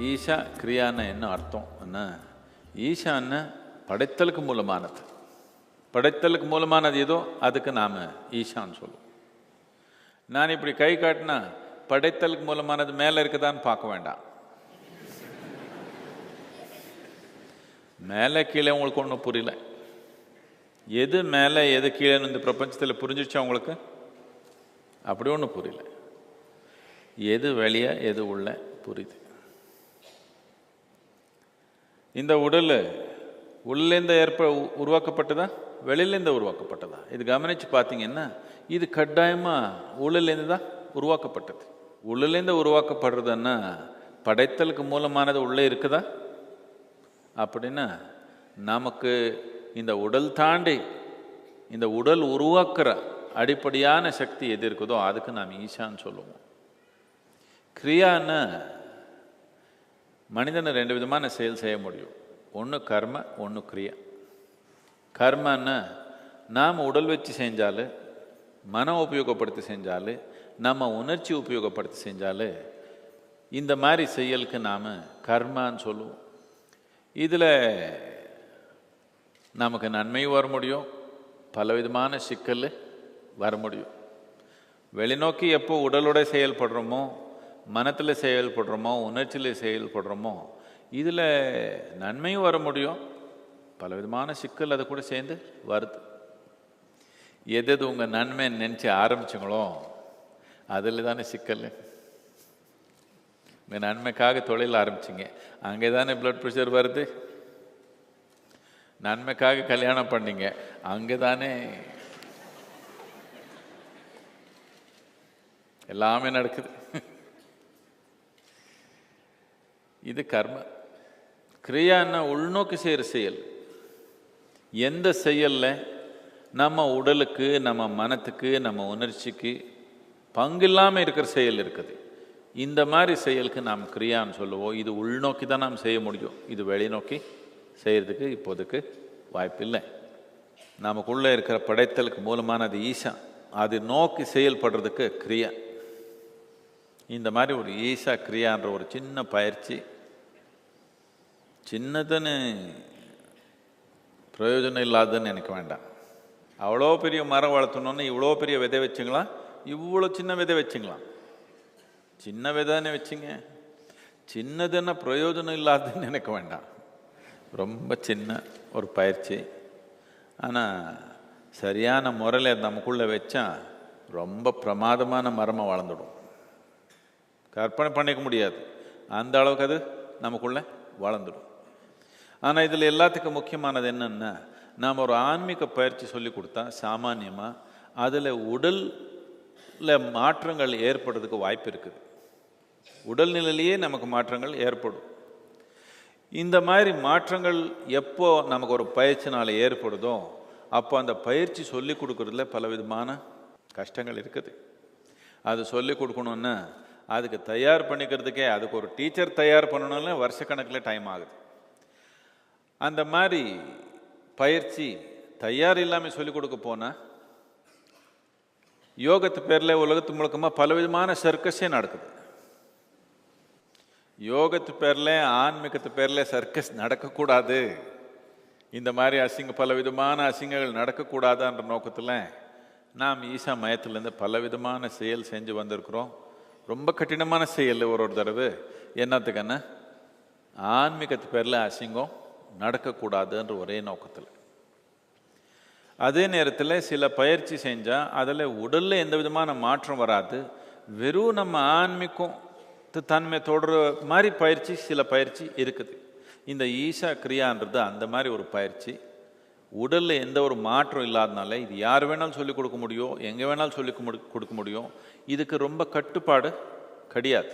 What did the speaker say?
ஈஷா கிரியான்னு என்ன அர்த்தம்னா, ஈஷான்னு படைத்தலுக்கு மூலமானது. படைத்தலுக்கு மூலமானது ஏதோ அதுக்கு நாம் ஈஷான்னு சொல்லுவோம். நான் இப்படி கை காட்டினா படைத்தலுக்கு மூலமானது மேலே இருக்குதான்னு பார்க்க வேண்டாம். மேலே கீழே உங்களுக்கு ஒன்றும் புரியல. எது மேலே எது கீழேன்னு இந்த பிரபஞ்சத்தில் புரிஞ்சிடுச்சா உங்களுக்கு? அப்படி ஒன்றும் புரியல. எது வெளியே எது உள்ள புரியுது. இந்த உடல் உள்ளேருந்து உருவாக்கப்பட்டதா வெளியிலேருந்து உருவாக்கப்பட்டதா? இது கவனித்து பார்த்தீங்கன்னா இது கட்டாயமாக உள்ளிலேருந்து தான் உருவாக்கப்பட்டது. உள்ளிலேருந்து உருவாக்கப்படுறதுன்னா படைத்தலுக்கு மூலமானது உள்ளே இருக்குதா? அப்படின்னா நமக்கு இந்த உடல் தாண்டி இந்த உடல் உருவாக்குற அடிப்படையான சக்தி எது இருக்குதோ அதுக்கு நாம் ஈஷான்னு சொல்லுவோம். கிரியான்னா மனிதனை 2 விதமான செயல் செய்ய முடியும். ஒன்று கர்ம, ஒன்று கிரியா. கர்மன்னா நாம் உடல் வச்சு செஞ்சாலும், மனம் உபயோகப்படுத்தி செஞ்சாலும், நம்ம உணர்ச்சி உபயோகப்படுத்தி செஞ்சாலும் இந்த மாதிரி செயலுக்கு நாம் கர்மான்னு சொல்லுவோம். இதில் நமக்கு நன்மையும் வர முடியும், பலவிதமான சிக்கல் வர முடியும். வெளிநோக்கி எப்போ உடலோட செயல்படுறோமோ, மனத்தில் செயல்படுறோமோ, உணர்ச்சியில் செயல்படுறோமோ, இதில் நன்மையும் வர முடியும், பலவிதமான சிக்கல் அது கூட சேர்ந்து வருது. எது உங்கள் நன்மை நினச்சி ஆரம்பிச்சுங்களோ அதில் தானே சிக்கல். உங்கள் நன்மைக்காக தொழில் ஆரம்பிச்சிங்க, அங்கே தானே பிளட் ப்ரெஷர் வருது. நன்மைக்காக கல்யாணம் பண்ணீங்க, அங்கே தானே எல்லாமே நடக்குது. இது கர்ம. கிரியான்னா உள்நோக்கி செய்கிற செயல். எந்த செயலில் நம்ம உடலுக்கு, நம்ம மனத்துக்கு, நம்ம உணர்ச்சிக்கு பங்கில்லாமல் இருக்கிற செயல் இருக்குது, இந்த மாதிரி செயலுக்கு நாம் கிரியான்னு சொல்லுவோம். இது உள்நோக்கி தான் நாம் செய்ய முடியும். இது வெளிநோக்கி செய்கிறதுக்கு இப்போதுக்கு வாய்ப்பில்லை. நமக்குள்ளே இருக்கிற படைத்தலுக்கு மூலமானது ஈஷா, அது நோக்கி செயல்படுறதுக்கு கிரியா. இந்த மாதிரி ஒரு ஈஷா கிரியான்ற ஒரு சின்ன பயிற்சி, சின்னதுன்னு பிரயோஜனம் இல்லாததுன்னு நினைக்க வேண்டாம். அவ்வளோ பெரிய மரம் வளர்த்தணுன்னு இவ்வளோ பெரிய விதை வச்சுங்களா, இவ்வளோ சின்ன விதை வச்சுங்களாம். சின்ன விதைன்னு வச்சுங்க, சின்னதுன்னா பிரயோஜனம் இல்லாததுன்னு நினைக்க வேண்டாம். ரொம்ப சின்ன ஒரு பயிற்சி, ஆனால் சரியான முறையில் நமக்குள்ளே வச்சா ரொம்ப பிரமாதமான மரமாக வளர்ந்துடும். கற்பனை பண்ணிக்க முடியாது, அந்த அளவுக்கு அது நமக்குள்ளே வளர்ந்துடும். ஆனால் இதில் எல்லாத்துக்கும் முக்கியமானது என்னென்னா, நாம் ஒரு ஆன்மீக பயிற்சி சொல்லி கொடுத்தா சாமானியமாக அதில் உடலில் மாற்றங்கள் ஏற்படுறதுக்கு வாய்ப்பு இருக்குது. உடல்நிலையிலேயே நமக்கு மாற்றங்கள் ஏற்படும். இந்த மாதிரி மாற்றங்கள் எப்போ நமக்கு ஒரு பயிற்சினால் ஏற்படுதோ அப்போ அந்த பயிற்சி சொல்லி கொடுக்குறதுல பலவிதமான கஷ்டங்கள் இருக்குது. அது சொல்லி கொடுக்கணுன்னா அதுக்கு தயார் பண்ணிக்கிறதுக்கே, அதுக்கு ஒரு டீச்சர் தயார் பண்ணணும்னா வருஷக்கணக்கில் டைம் ஆகுது. அந்த மாதிரி பயிற்சி தயார் இல்லாமல் சொல்லிக் கொடுக்க போனால் யோகத்து பேரில் உலகத்து முழுக்கமாக பலவிதமான சர்க்கஸே நடக்குது. யோகத்து பேரில், ஆன்மீகத்து பேரில் சர்க்கஸ் நடக்கக்கூடாது. இந்த மாதிரி பலவிதமான அசிங்கங்கள் நடக்கக்கூடாதுன்ற நோக்கத்தில் நாம் ஈஷா மையத்திலேருந்து பலவிதமான செயல் செஞ்சு வந்திருக்கிறோம். ரொம்ப கடினமான செயல். ஒரு தடவை என்னத்துக்குன்னா ஆன்மீகத்து பேரில் அசிங்கம் நடக்கக்கூடாதுன்ற ஒரே நோக்கத்தில். அதே நேரத்தில் சில பயிற்சி செஞ்சால் அதில் உடலில் எந்த விதமான மாற்றம் வராது, வெறும் நம்ம ஆன்மீகம் தன்மை தொடர மாதிரி பயிற்சி சில பயிற்சி இருக்குது. இந்த ஈஷா கிரியான்றது அந்த மாதிரி ஒரு பயிற்சி. உடலில் எந்த ஒரு மாற்றம் இல்லாதனால இது யார் வேணாலும் சொல்லிக் கொடுக்க முடியும், எங்கே வேணாலும் சொல்லிக் கொடுக்க முடியும். இதுக்கு ரொம்ப கட்டுப்பாடு கிடையாது.